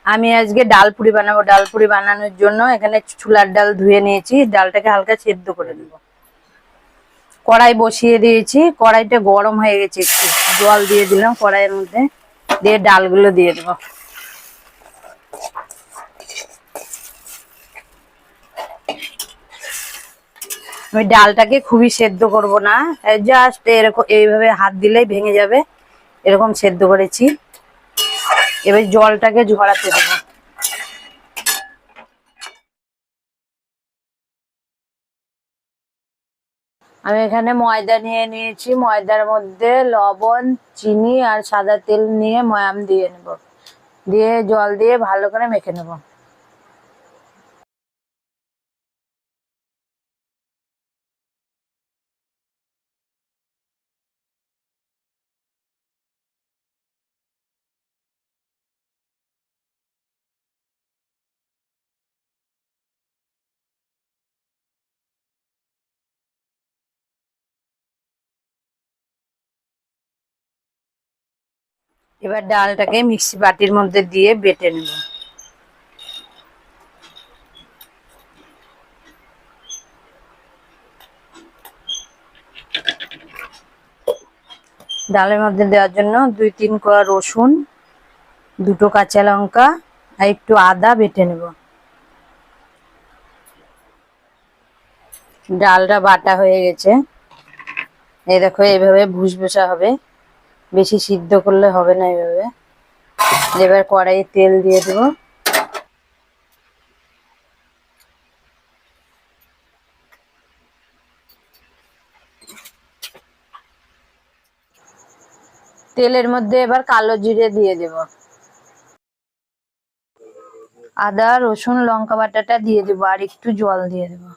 আমি আজকে ডাল পুরি বানাবো। ডাল পুরি বানানোর জন্য এখানে ছোলার ডাল ধুয়ে নিয়েছি, ডালটাকে হালকা সেদ্ধ করে দেব। কড়াই বসিয়ে দিয়েছি, কড়াইটা গরম হয়ে গেছে, একটু জল দিয়ে দিলাম কড়াইয়ের মধ্যে, দিয়ে ডালগুলো দিয়ে দেবো। আমি ডালটাকে খুবই সেদ্ধ করব না, জাস্ট এরকম এইভাবে হাত দিলেই ভেঙে যাবে, এরকম সেদ্ধ করেছি। এবার জলটাকে ঝরাতে দেবো। আমি এখানে ময়দা নিয়ে নিয়েছি, ময়দার মধ্যে লবণ, চিনি আর সাদা তেল নিয়ে ময়াম দিয়ে নেব, দিয়ে জল দিয়ে ভালো করে মেখে নেব। এবার ডালটাকে মিক্সি বাটির মধ্যে দিয়ে বেটে নেব। ডালের মধ্যে দেওয়ার জন্য 2-3 কোয়া রসুন, 2টো কাঁচা লঙ্কা আর একটু আদা বেটে নেব। ডালটা বাটা হয়ে গেছে, এই দেখো এইভাবে ভুসভুসা হবে, বেশি সিদ্ধ করলে হবে না এইভাবে। এবার কড়াইয়ে তেল দিয়ে দেব। তেলের মধ্যে এবার কালো জিরে দিয়ে দেব, আদা রসুন লঙ্কা বাটাটা দিয়ে দেবো, আর একটু জল দিয়ে দেবো।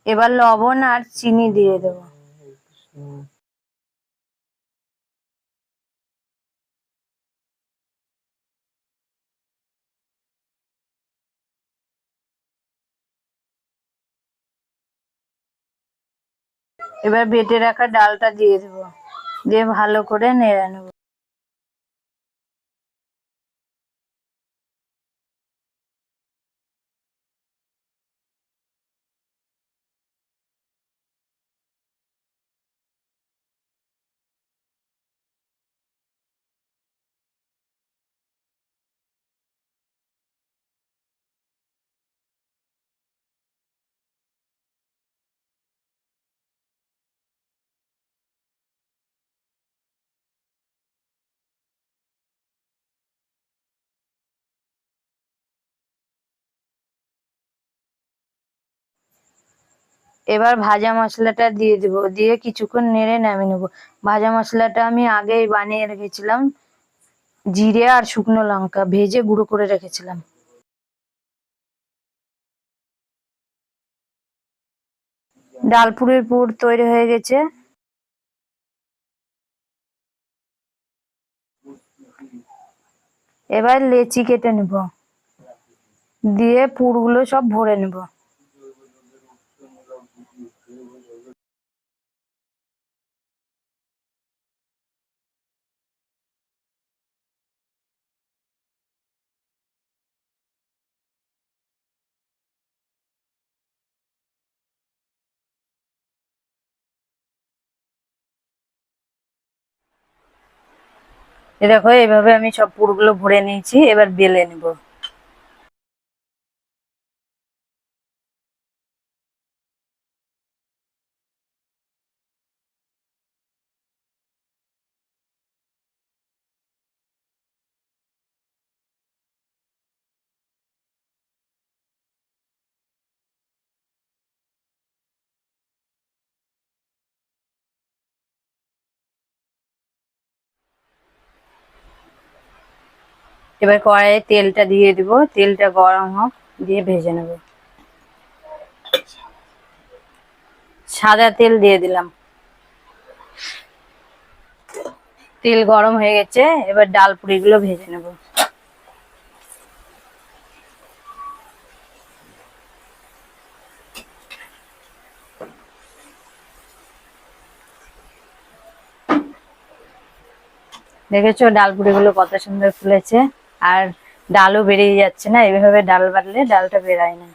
এবার লবণ আর চিনি দিয়ে দেবো। এবার বেটে রাখা ডালটা দিয়ে দেবো, দিয়ে ভালো করে নেড়ে নেবো। এবার ভাজা মশলাটা দিয়ে দেবো, দিয়ে কিছুক্ষণ নেড়ে নামিয়ে নেবো। ভাজা মশলাটা আমি আগেই বানিয়ে রেখেছিলাম, জিরে আর শুকনো লঙ্কা ভেজে গুঁড়ো করে রেখেছিলাম। ডাল পুরির পুর তৈরি হয়ে গেছে। এবার লেচি কেটে নেব, দিয়ে পুরগুলো সব ভরে নেব। এ দেখো এইভাবে আমি সব পুরগুলো ভরে নিয়েছি, এবার বেলে নেব। এবার কড়াইয়ে তেলটা দিয়ে দিব, তেলটা গরম হোক, দিয়ে ভেজে নেব। সাদা তেল দিয়ে দিলাম, তেল গরম হয়ে গেছে, এবার ডাল পুরিগুলো ভেজে নেব। দেখেছো ডাল পুরি গুলো কত সুন্দর ফুলেছে, আর ডালও বেরিয়ে যাচ্ছে না, এইভাবে ডাল বাটলে ডালটা বেরায় না।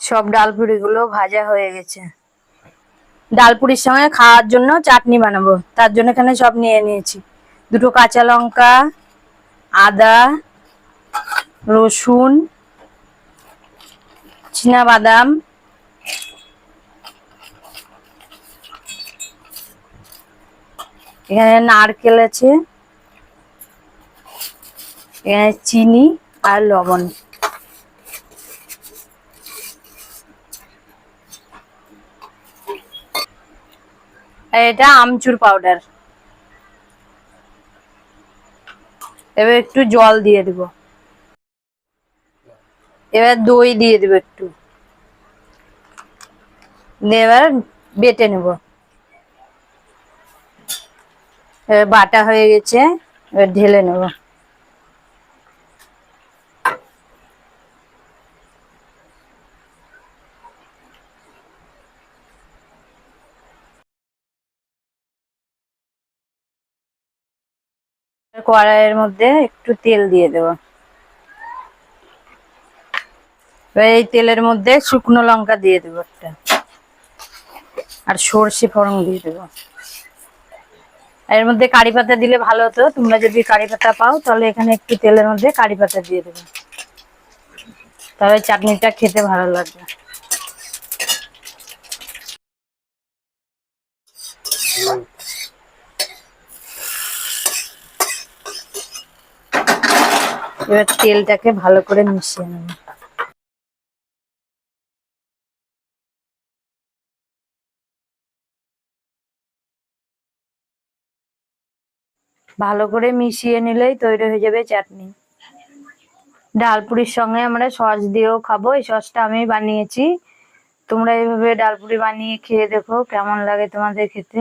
সব ডাল পুরি গুলো ভাজা হয়ে গেছে। ডাল পুরির সঙ্গে খাওয়ার জন্য চাটনি বানাবো, তার জন্য এখানে সব নিয়ে নিয়েছি। দুটো কাঁচা লঙ্কা, আদা, রসুন, চীনা বাদাম, এখানে নারকেল আছে, এখানে চিনি আর লবণ। আর এটা আমচুর পাউডার। এবার একটু জল দিয়ে দেব, এবার দই দিয়ে দেবো একটু, দিয়ে এবার বেটে নেব। এবার বাটা হয়ে গেছে, এবার ঢেলে নেব। কড়াইয়ের মধ্যে একটু তেল দিয়ে দেব। এবার এই তেলের মধ্যে শুকনো লঙ্কা দিয়ে দেবো একটা, আর সর্ষে ফোড়ন দিয়ে দেবো। এর মধ্যে কারি পাতা দিলে ভালো হতো, তোমরা যদি কারি পাতা পাও তাহলে এখানে একটু তেলের মধ্যে কারি পাতা দিয়ে দেবে, তাহলে চাটনিটা খেতে ভালো লাগবে। এবার তেলটাকে ভালো করে মিশিয়ে নেব। ভালো করে মিশিয়ে নিলেই তৈরি হয়ে যাবে চাটনি। ডালপুরির সঙ্গে আমরা সস দিয়েও খাবো, এই সসটা আমি বানিয়েছি। তোমরা এইভাবে ডালপুরি বানিয়ে খেয়ে দেখো কেমন লাগে তোমাদের খেতে।